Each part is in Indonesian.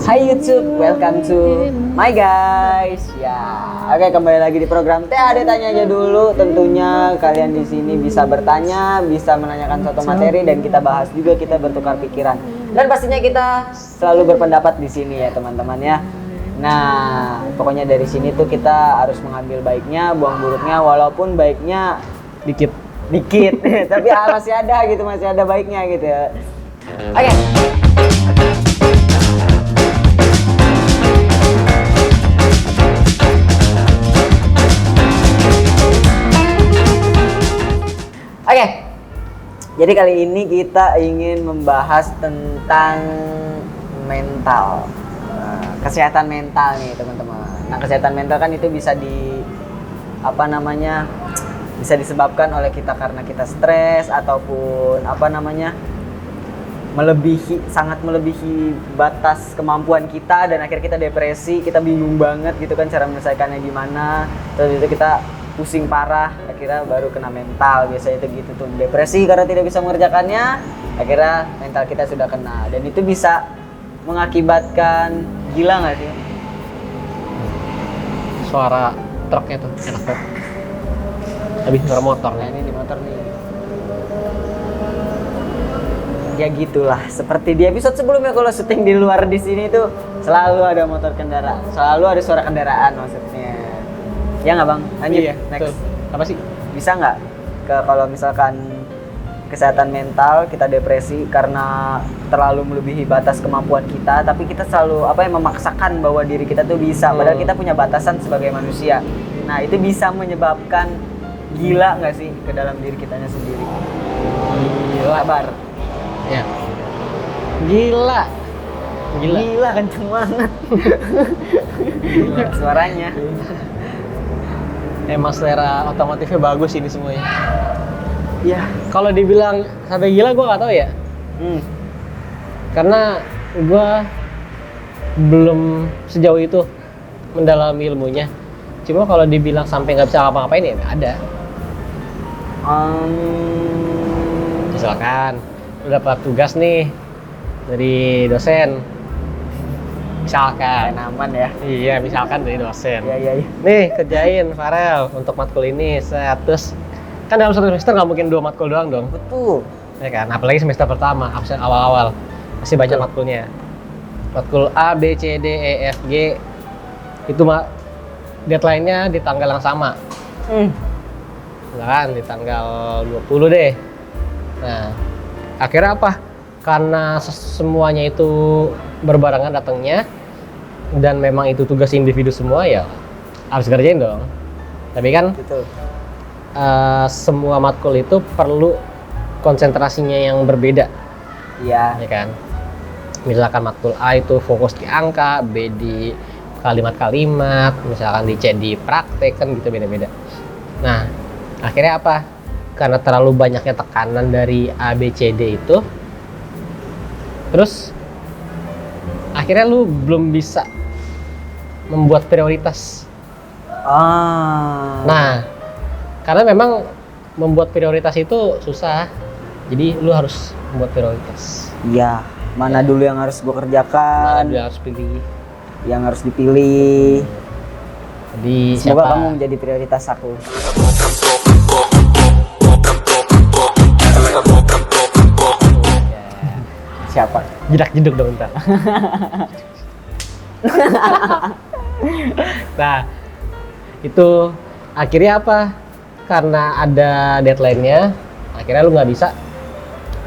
Hai YouTube, welcome to my guys. Ya, oke, kembali lagi di program TAD Tanya Aja Dulu. Tentunya kalian di sini bisa bertanya, bisa menanyakan suatu materi dan kita bahas juga, kita bertukar pikiran. Dan pastinya kita selalu berpendapat di sini ya teman-teman ya. Nah, pokoknya dari sini tuh kita harus mengambil baiknya, buang buruknya, walaupun baiknya dikit tapi masih ada gitu, masih ada baiknya gitu ya. Oke. Oke, jadi kali ini kita ingin membahas tentang mental, kesehatan mental nih teman-teman. Nah, kesehatan mental kan itu bisa bisa disebabkan oleh kita karena kita stres ataupun sangat melebihi batas kemampuan kita dan akhirnya kita depresi, kita bingung banget gitu kan cara menyelesaikannya gimana. Terus itu kita pusing parah, akhirnya baru kena mental. Biasanya itu gitu tuh, depresi karena tidak bisa mengerjakannya, akhirnya mental kita sudah kena. Dan itu bisa mengakibatkan gila nggak sih? suara truknya tuh enak banget. Habis suara motor Nah, nih. ini di motor nih. Ya gitulah, seperti di episode sebelumnya kalau syuting di luar di sini tuh selalu ada motor kendaraan, selalu ada suara kendaraan maksudnya. Ya nggak bang? Lanjut, Iya, next. betul. Apa sih? Bisa nggak kalau misalkan kesehatan mental kita depresi karena terlalu melebihi batas kemampuan kita, tapi kita selalu memaksakan bahwa diri kita tuh bisa, padahal kita punya batasan sebagai manusia. Nah, itu bisa menyebabkan gila nggak sih ke dalam diri kitanya sendiri? Gila. Sabar. Ya. Gila. Gila kenceng banget. Suaranya. Emang selera otomotifnya bagus ini semuanya. Ya. Kalau dibilang sampai gila gue nggak tahu ya. Karena gue belum sejauh itu mendalami ilmunya. Cuma kalau dibilang sampai nggak bisa ngapa-ngapain ya ada. Misalkan lu dapat tugas nih dari dosen. Misalkan. Aman ya. Iya, misalkan dari dosen. Iya. Nih, kerjain Farel untuk matkul ini. Terus kan dalam satu semester nggak mungkin 2 matkul doang dong. Betul. Ya kan, apalagi semester pertama, absen awal-awal. Masih banyak matkulnya. Matkul A, B, C, D, E, F, G. Itu deadline-nya di tanggal yang sama. Misalkan di tanggal 20 deh. Nah, akhirnya apa? Karena semuanya itu berbarengan datangnya dan memang itu tugas individu semua, ya harus kerjain dong. Tapi kan Betul. Semua matkul itu perlu konsentrasinya yang berbeda. Iya. Ya kan? Misalkan matkul A itu fokus di angka, B di kalimat-kalimat, misalkan di C di praktek, kan gitu beda-beda. Nah, akhirnya apa? Karena terlalu banyaknya tekanan dari A, B, C, D itu, terus akhirnya lu belum bisa membuat prioritas. Nah, karena memang membuat prioritas itu susah, jadi lu harus membuat prioritas. Iya. Mana dulu yang harus gue Mana kerjakan? lu harus pilih. Yang harus dipilih. Jadi Semoga siapa? kamu menjadi prioritas aku. Siapa? Jedak-jeduk dong ntar. Nah, itu akhirnya apa? Karena ada deadline-nya, akhirnya lu nggak bisa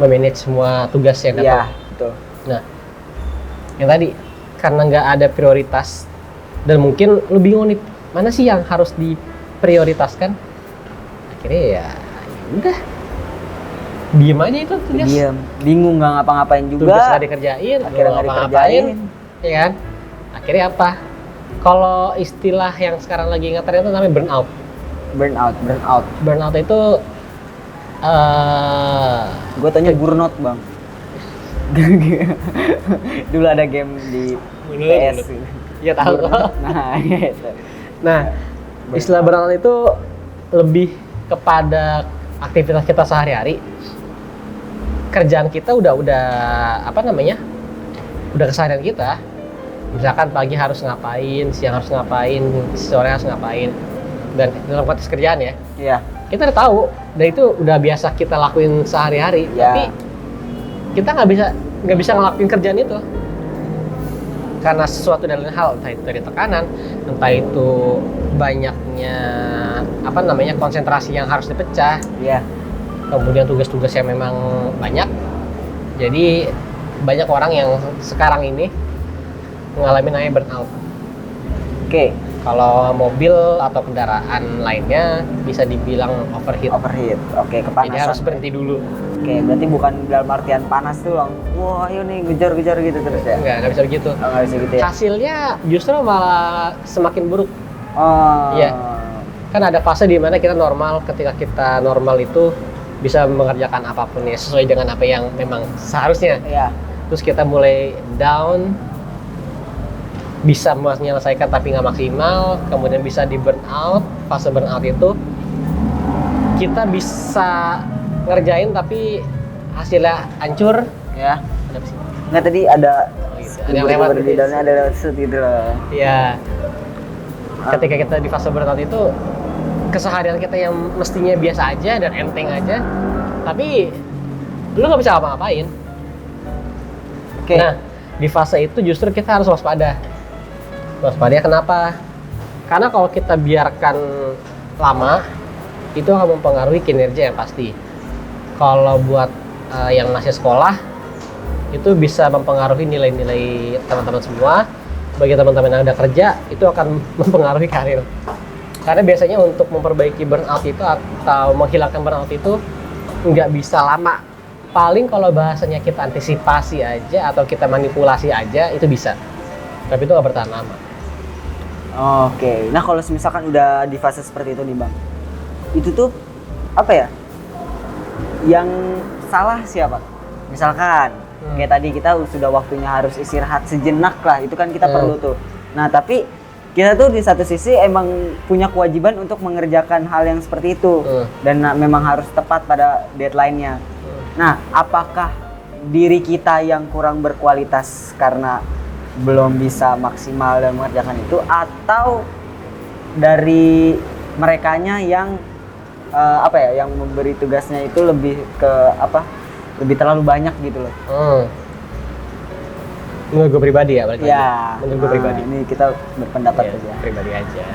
memanage semua tugas yang Iya, dapat. betul. Nah, yang tadi karena nggak ada prioritas dan mungkin lu bingung nih mana sih yang harus diprioritaskan, akhirnya ya udah diem aja itu tugas. Diam, bingung nggak ngapa-ngapain juga. Tugas nggak dikerjain, akhirnya nggak ngapa-ngapain, dikerjain. ya kan? Akhirnya apa? Kalau istilah yang sekarang lagi ngetren itu namanya burnout. Burnout. Burnout itu Gue tanya burnout bang. Dulu ada game di PS. Iya tahu. Nah, gitu. Nah, istilah burnout itu lebih kepada aktivitas kita sehari-hari. Kerjaan kita udah apa namanya? Udah keseharian kita. Misalkan pagi harus ngapain, siang harus ngapain, sore harus ngapain. Dan dalam konteks kerjaan ya, Iya. kita udah tahu, dan itu udah biasa kita lakuin sehari-hari. Ya. Tapi kita nggak bisa ngelakuin kerjaan itu karena sesuatu dan lain hal, entah itu dari tekanan, entah itu banyaknya konsentrasi yang harus dipecah, Iya. kemudian tugas-tugas yang memang banyak. Jadi banyak orang yang sekarang ini mengalami namanya burnout. Oke. Kalau mobil atau kendaraan lainnya bisa dibilang overheat. Overheat. Oke, kepanasan. Jadi harus berhenti dulu. Oke, berarti bukan dalam artian panas tuh lang. Wah, ayo nih ngejar-ngejar gitu terus ya. Nggak bisa begitu. Oh, nggak bisa gitu ya. Hasilnya justru malah semakin buruk. Oh. Iya. Kan ada fase di mana kita normal, ketika kita normal itu bisa mengerjakan apapun ya sesuai dengan apa yang memang seharusnya. Iya. Terus kita mulai down, bisa menyelesaikan tapi nggak maksimal, kemudian bisa di burnout. Fase burnout itu kita bisa ngerjain tapi hasilnya hancur. Ya. Ada apa sih? Nggak, tadi ada Oh, gitu. Ada yang lewat di dalamnya ada lewat set gitu loh. Ya, ketika kita di fase burnout itu keseharian kita yang mestinya biasa aja dan enteng aja, tapi lu nggak bisa apa-apain. Oke. Nah, di fase itu justru kita harus waspada. Waspadanya kenapa? Karena kalau kita biarkan lama, itu akan mempengaruhi kinerja yang pasti. Kalau buat yang masih sekolah, itu bisa mempengaruhi nilai-nilai teman-teman semua. Bagi teman-teman yang udah kerja, itu akan mempengaruhi karir. Karena biasanya untuk memperbaiki burnout itu atau menghilangkan burnout itu nggak bisa lama. Paling kalau bahasanya kita antisipasi aja atau kita manipulasi aja, itu bisa. Tapi itu nggak bertahan lama. Oke. Nah, kalau misalkan udah di fase seperti itu nih, Bang. Itu tuh apa ya? Yang salah siapa? Misalkan kayak tadi kita sudah waktunya harus istirahat sejenak lah, itu kan kita perlu tuh. Nah, tapi kita tuh di satu sisi emang punya kewajiban untuk mengerjakan hal yang seperti itu dan memang harus tepat pada deadline-nya. Nah, apakah diri kita yang kurang berkualitas karena belum bisa maksimal dalam mengerjakan itu, atau dari merekanya yang yang memberi tugasnya itu lebih ke lebih terlalu banyak gitu loh. Menurut gue pribadi ya, berarti. Ya, Menurut gue pribadi. Ini kita berpendapat Ya, aja. pribadi aja.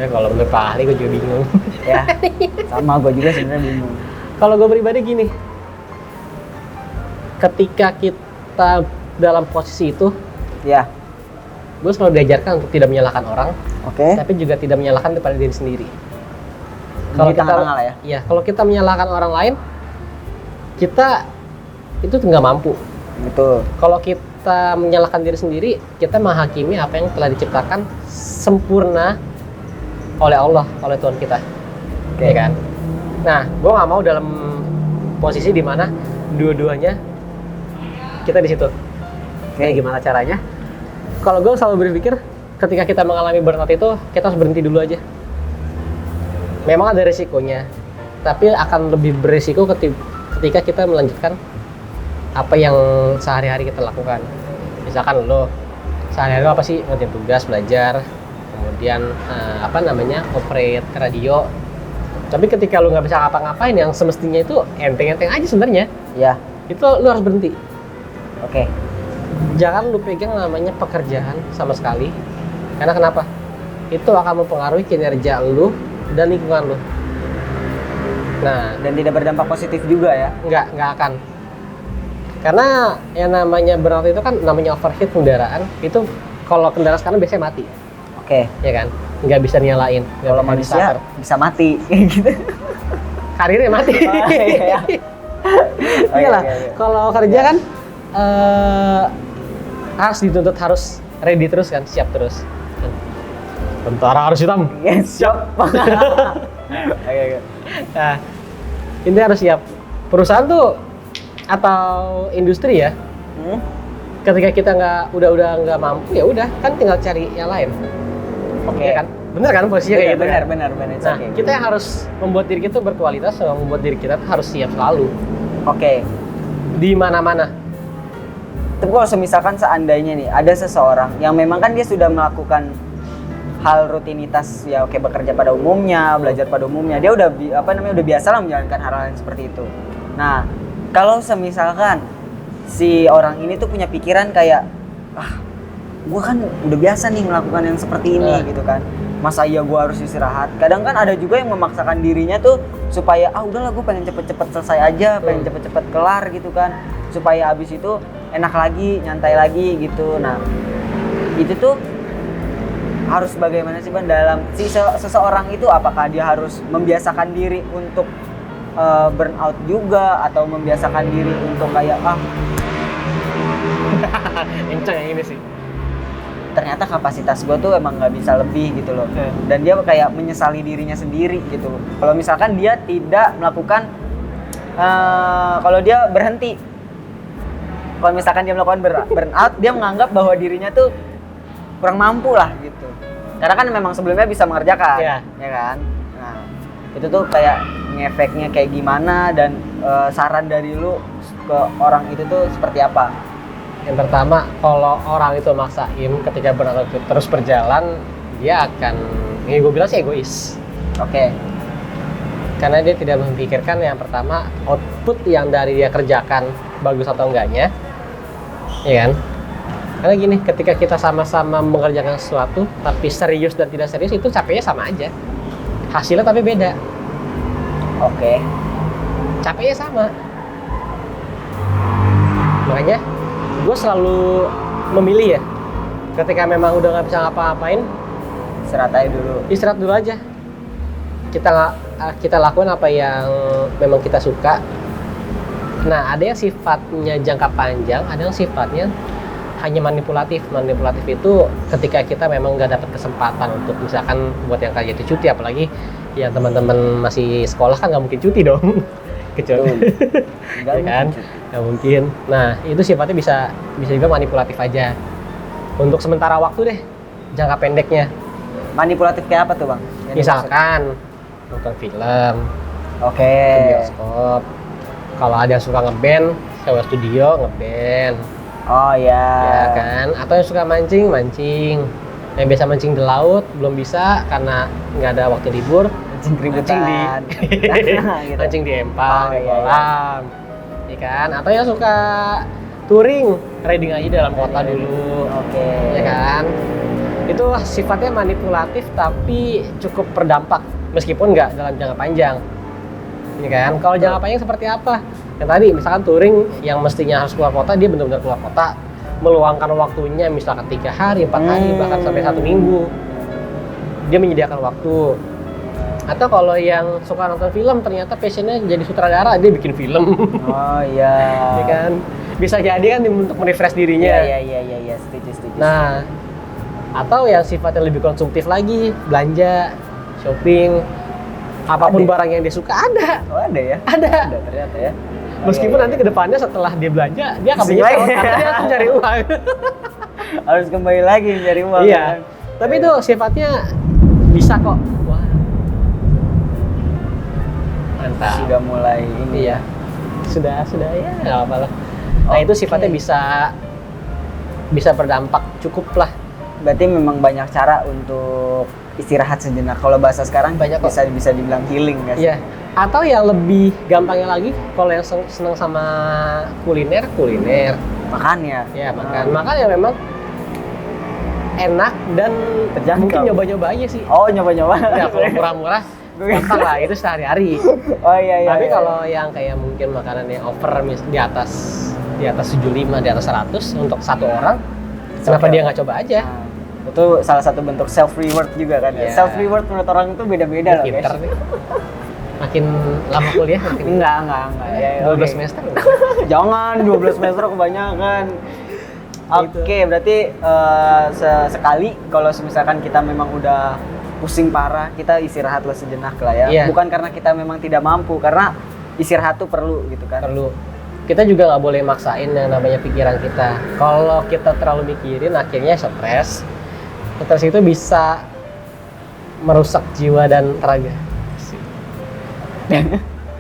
Nah, kalau menurut Pak Ahli gue juga bingung. Ya, sama gue juga sebenarnya bingung. Kalau gue pribadi gini, ketika kita dalam posisi itu, Ya, gue selalu diajarkan untuk tidak menyalahkan orang, oke. tapi juga tidak menyalahkan kepada diri sendiri. Di tengah-tengah lah ya. Iya, kalau kita menyalahkan orang lain, kita itu nggak mampu. Betul. Kalau kita menyalahkan diri sendiri, kita menghakimi apa yang telah diciptakan sempurna oleh Allah, oleh Tuhan kita. Oke. Ya kan? Nah, gue nggak mau dalam posisi di mana dua-duanya kita di situ. Kayak gimana caranya? Kalau gue selalu berpikir, ketika kita mengalami burnout itu, kita harus berhenti dulu aja. Memang ada resikonya, tapi akan lebih berisiko ketika kita melanjutkan apa yang sehari-hari kita lakukan. Misalkan lo sehari-hari apa sih? Ngerjain tugas, belajar, kemudian operate radio. Tapi ketika lo nggak bisa ngapa-ngapain, yang semestinya itu enteng-enteng aja sebenarnya, Ya, itu lo harus berhenti. oke. Jangan lu pegang namanya pekerjaan sama sekali. Karena kenapa? Itu akan mempengaruhi kinerja lu dan lingkungan lu. Nah, Dan tidak berdampak positif juga ya. nggak akan. Karena yang namanya burnout itu kan namanya overheat kendaraan. Itu kalau kendaraan sekarang biasanya mati, Oke. ya kan? Nggak bisa nyalain. nggak Kalau bisa manusia di-starter. bisa mati kayak gitu. Karirnya mati. Oh, iya. Iyalah, Oke. kalau kerja kan harus dituntut, harus ready terus kan, siap terus. Tentara harus hitam. Yes, siap. Oke. Nah, ini harus siap. Perusahaan tuh atau industri ya, ketika kita udah nggak mampu, ya udah kan tinggal cari yang lain. Oke. Ya kan? Bener kan posisinya kayak gitu? Benar, Kan? benar. It's Nah, okay. kita yang harus membuat diri kita berkualitas, membuat diri kita tuh harus siap selalu Oke. di mana-mana. Tapi kalau misalkan seandainya nih ada seseorang yang memang kan dia sudah melakukan hal rutinitas ya oke bekerja pada umumnya, belajar pada umumnya, dia udah udah biasa lah menjalankan hal-hal yang seperti itu. Nah, kalau misalkan si orang ini tuh punya pikiran kayak gue kan udah biasa nih melakukan yang seperti ini gitu kan, masa iya gue harus istirahat. Kadang kan ada juga yang memaksakan dirinya tuh supaya udahlah gue pengen cepet-cepet selesai aja, pengen cepet-cepet kelar gitu kan, supaya abis itu enak lagi, nyantai lagi gitu. Nah itu tuh harus bagaimana sih Ban dalam seseorang itu, apakah dia harus membiasakan diri untuk burnout juga, atau membiasakan diri untuk kayak Encang yang ini sih, ternyata kapasitas gue tuh emang nggak bisa lebih gitu loh, dan dia kayak menyesali dirinya sendiri gitu loh. Kalau misalkan dia tidak melakukan, kalau dia berhenti, kalau misalkan dia melakukan burnout, dia menganggap bahwa dirinya tuh kurang mampu lah gitu, karena kan memang sebelumnya bisa mengerjakan, ya kan. Nah itu tuh kayak ngefeknya kayak gimana, dan saran dari lu ke orang itu tuh seperti apa? Yang pertama, kalau orang itu maksain ketika burnout itu terus berjalan, dia akan, ini gue bilang sih egois. Oke. Karena dia tidak memikirkan yang pertama output yang dari dia kerjakan bagus atau enggaknya, ya kan? Karena gini, ketika kita sama-sama mengerjakan sesuatu tapi serius dan tidak serius, itu capeknya sama aja, hasilnya tapi beda. Oke. Capeknya sama. Makanya gue selalu memilih ya, ketika memang udah nggak bisa ngapa-ngapain, istirahat dulu aja. Kita lakukan apa yang memang kita suka. Nah, ada yang sifatnya jangka panjang, ada yang sifatnya hanya manipulatif. Manipulatif itu ketika kita memang nggak dapat kesempatan untuk misalkan buat yang kayak itu cuti, apalagi yang teman-teman masih sekolah kan nggak mungkin cuti dong. Kecuali ya kan, nggak mungkin. Nah, itu sifatnya bisa juga manipulatif aja untuk sementara waktu deh, jangka pendeknya. Manipulatif kayak apa tuh Bang? Misalkan nonton film, ke bioskop. Kalau ada yang suka ngeband, sewa studio ngeband. Oh ya. Ya kan, atau yang suka mancing. Yang biasa mancing di laut belum bisa karena nggak ada waktu libur. Mancing di empang, di kolam, ya kan? Atau yang suka touring, riding aja dalam kota dulu, ya kan? Itu sifatnya manipulatif tapi cukup berdampak meskipun nggak dalam jangka panjang, ya kan? Kalau jangka panjang seperti apa? Yang tadi misalkan touring yang mestinya harus keluar kota, dia benar-benar keluar kota, meluangkan waktunya misalkan 3 hari, 4 hari, bahkan sampai 1 minggu, dia menyediakan waktu. Atau kalau yang suka nonton film, ternyata passionnya jadi sutradara, dia bikin film. Oh iya. Ya kan? Bisa jadi kan untuk merefresh dirinya. Iya, setuju. Nah, atau yang sifatnya lebih konsumtif lagi, belanja, shopping, apapun barang yang dia suka ada. Oh ada ya? Ada ternyata ya. Meskipun nanti kedepannya setelah dia belanja, dia akan menyesal karena dia harus cari uang. Harus kembali lagi cari uang. Iya. Kan? Tapi itu sifatnya bisa kok. Mantap. Sudah mulai ini ya. Sudah ya, nggak apa-apa lah. Nah, itu sifatnya bisa berdampak cukup lah. Berarti memang banyak cara untuk istirahat sejenak. Kalau bahasa sekarang banyak bisa dibilang healing nggak sih? Iya. Atau yang lebih gampangnya lagi, kalau yang senang sama kuliner. Makan ya? Ya, makan yang memang enak dan terjangkau. Mungkin nyoba-nyoba aja sih. Oh, nyoba-nyoba. Ya, kalau murah-murah gampang lah, itu sehari-hari. Oh iya. Tapi kalau yang kayak mungkin makanan yang over di atas 75, di atas 100 untuk satu orang, kenapa dia nggak coba aja? Nah, itu salah satu bentuk self reward juga kan ya. Self reward menurut orang itu beda-beda loh, guys. Makin lama kuliah makin enggak. Ya, 12 semester. Jangan 12 semester kebanyakan. Oke, berarti sekali kalau misalkan kita memang udah pusing parah, kita istirahatlah sejenak lah ya. Bukan karena kita memang tidak mampu, karena istirahat tuh perlu gitu kan. Perlu. Kita juga nggak boleh maksain yang namanya pikiran kita. Kalau kita terlalu mikirin, akhirnya stres. Stres itu bisa merusak jiwa dan raga.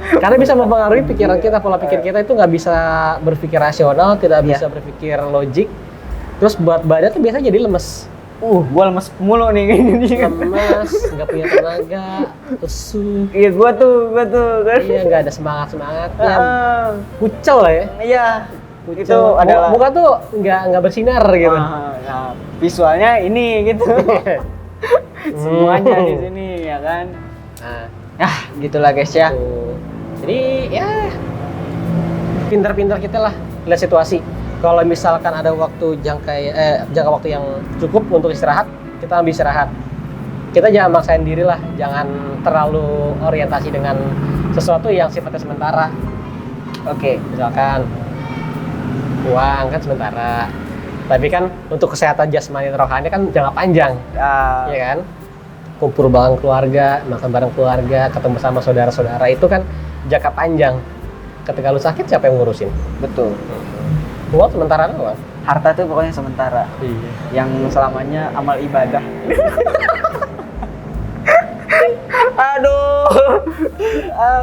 Karena bisa mempengaruhi pikiran kita, pola pikir kita itu nggak bisa berpikir rasional, tidak bisa berpikir logik. Terus buat badan tuh biasanya jadi lemes. Gua lemes mulu nih gini kan. Lemes, nggak punya tenaga, lesu. Iya, gua tuh kan. Iya, nggak ada semangatnya. Kucel lah ya. Iya. Kucel. Itu adalah muka tuh nggak bersinar gitu. Nah, visualnya ini gitu. Semuanya di sini ya kan. Nah, gitulah guys ya. Tuh. Jadi ya pintar-pintar kita lah lihat situasi. Kalau misalkan ada waktu jangka waktu yang cukup untuk istirahat, kita ambil istirahat. Kita jangan maksain diri lah, jangan terlalu orientasi dengan sesuatu yang sifatnya sementara. Oke. Misalkan uang kan sementara, tapi kan untuk kesehatan jasmani dan rohani kan jangka panjang, ya kan? Kumpul bareng keluarga, makan bareng keluarga, ketemu sama saudara-saudara itu kan jangka panjang. Ketika lu sakit siapa yang ngurusin? Betul. Uang sementara doang. Harta tuh pokoknya sementara. Iya. Yang selamanya amal ibadah. Aduh.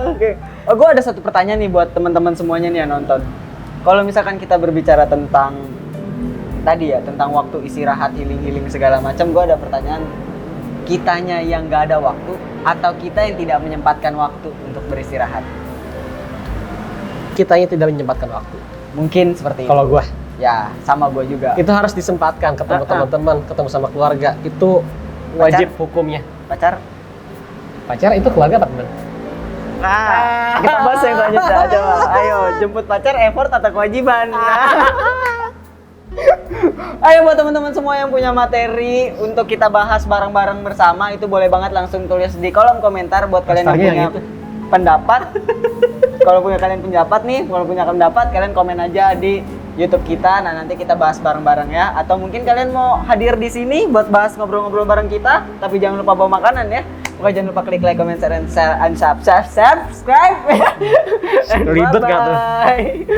Oke. Gue ada satu pertanyaan nih buat teman-teman semuanya nih yang nonton. Kalau misalkan kita berbicara tentang tadi ya, tentang waktu istirahat, healing segala macam, gue ada pertanyaan. Kitanya yang nggak ada waktu atau kita yang tidak menyempatkan waktu untuk beristirahat? Kitanya tidak menyempatkan waktu. Mungkin seperti Kalau itu. gua, Ya, sama gue juga. itu harus disempatkan ketemu teman-teman, ketemu sama keluarga. Itu wajib hukumnya. Pacar? Pacar itu keluarga apa teman? Kita bahas yang selanjutnya. Coba, ayo jemput pacar, effort atau kewajiban? Ayo buat teman-teman semua yang punya materi untuk kita bahas bareng-bareng bersama, itu boleh banget langsung tulis di kolom komentar buat kalian yang punya pendapat. Kalau punya pendapat, kalian komen aja di YouTube kita. Nah, nanti kita bahas bareng-bareng ya. Atau mungkin kalian mau hadir di sini buat bahas ngobrol-ngobrol bareng kita, tapi jangan lupa bawa makanan ya. Pokoknya jangan lupa klik like, comment, share, and subscribe. Ribet gak tuh? Bye.